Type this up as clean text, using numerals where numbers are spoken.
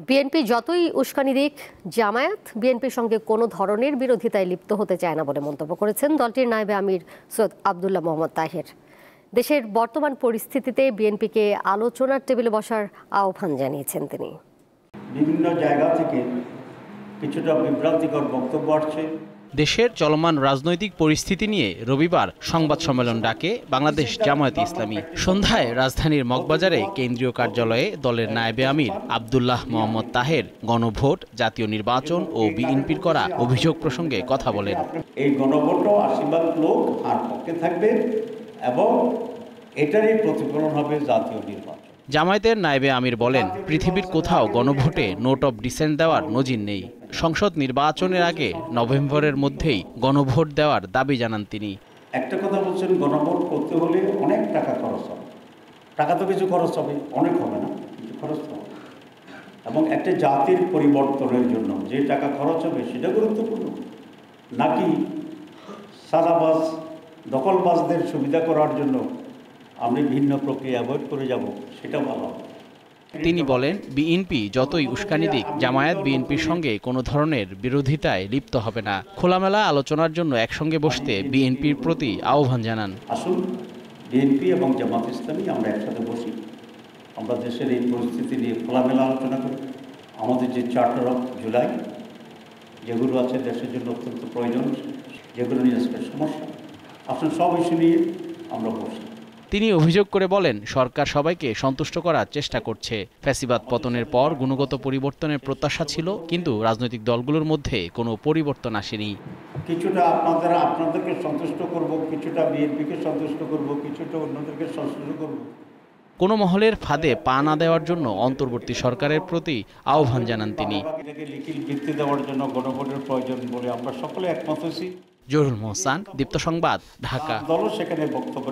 BNP যতই উস্কানি দিক, জামায়াত বিএনপির সঙ্গে কোনো ধরনের বিরোধিতায় লিপ্ত হতে চায় না বলে মন্তব্য করেছেন দলটির নায়েবে আমির সৈয়দ আব্দুল্লাহ মোহাম্মদ তাহের। দেশের বর্তমান পরিস্থিতিতে বিএনপিকে আলোচনার টেবিলে বসার আহ্বান জানিয়েছেন তিনি। বিভিন্ন জায়গা থেকে কিছুটা বিভ্রান্তিকর বক্তব্য আসছে। দেশের চলমান রাজনৈতিক পরিস্থিতি নিয়ে রবিবার সংবাদ সম্মেলন ডাকে বাংলাদেশ জামায়াতে ইসলামী। সন্ধ্যায় রাজধানীর মগবাজারে কেন্দ্রীয় কার্যালয়ে দলের নায়েবে আমির আব্দুল্লাহ মোহাম্মদ তাহের গণভোট, জাতীয় নির্বাচন ও বিএনপির করা অভিযোগ প্রসঙ্গে কথা বলেন। এই গণভোটও ৮০% লোক আর পক্ষে থাকবে এবং এটারই প্রতিফলন হবে জাতীয় নির্বাচন। জামায়াতের নায়েবে আমির বলেন, পৃথিবীর কোথাও গণভোটে নোট অফ ডিসেন্ট দেওয়ার নজির নেই। সংসদ নির্বাচনের আগে নভেম্বরের মধ্যেই গণভোট দেওয়ার দাবি জানান তিনি। একটা কথা বলছেন, গণভোট করতে হলে অনেক টাকা খরচ হবে। টাকা তো কিছু খরচ হবে, অনেক হবে না, কিছু খরচ হবে। এবং একটা জাতির পরিবর্তনের জন্য যে টাকা খরচ হবে সেটা গুরুত্বপূর্ণ, নাকি সাদাবাজ দখলবাজদের সুবিধা করার জন্য আমরা ভিন্ন প্রক্রিয়া অ্যাভয়েড করে যাব, সেটা ভালো হবে। তিনি বলেন, বিএনপি যতই উস্কানি দিক, জামায়াত বিএনপির সঙ্গে কোনো ধরনের বিরোধিতায় লিপ্ত হবে না। খোলামেলা আলোচনার জন্য একসঙ্গে বসতে বিএনপির প্রতি আহ্বান জানান। আসুন, বিএনপি এবং জামাত ইসলামী আমরা একসাথে বসি, আমরা দেশের এই পরিস্থিতি নিয়ে খোলামেলা আলোচনা করি। আমাদের যে চার্টার অফ জুলাই যেগুলো আছে দেশের জন্য অত্যন্ত প্রয়োজন, যেগুলো নিয়ে আজকের সমস্যা, আসুন সব ইস্যু নিয়ে আমরা বসি। তিনি অভিযোগ করে বলেন, সরকার সবাইকে সন্তুষ্ট করার চেষ্টা করছে। ফ্যাসিবাদ পতনের পর গুণগত পরিবর্তনের প্রত্যাশা ছিল, কিন্তু রাজনৈতিক দলগুলোর মধ্যে কোনো পরিবর্তন আসেনি। কিছুটা আপনাদেরকে সন্তুষ্ট করব, কিছুটা বিএনপিকে সন্তুষ্ট করব, কিছুটা অন্যদেরকে সন্তুষ্ট করব। কোনো মহলের ফাঁদে পা না দেওয়ার জন্য অন্তর্বর্তী সরকারের প্রতি আহ্বান জানান তিনি। লিখিত ভিত্তি দেওয়ার জন্য গণভোটের প্রয়োজন বলে আমরা সকলে একমত হয়েছি। জহুরুল মোহসান, দীপ্ত সংবাদ, ঢাকা। দলও সেখানে বক্তব্য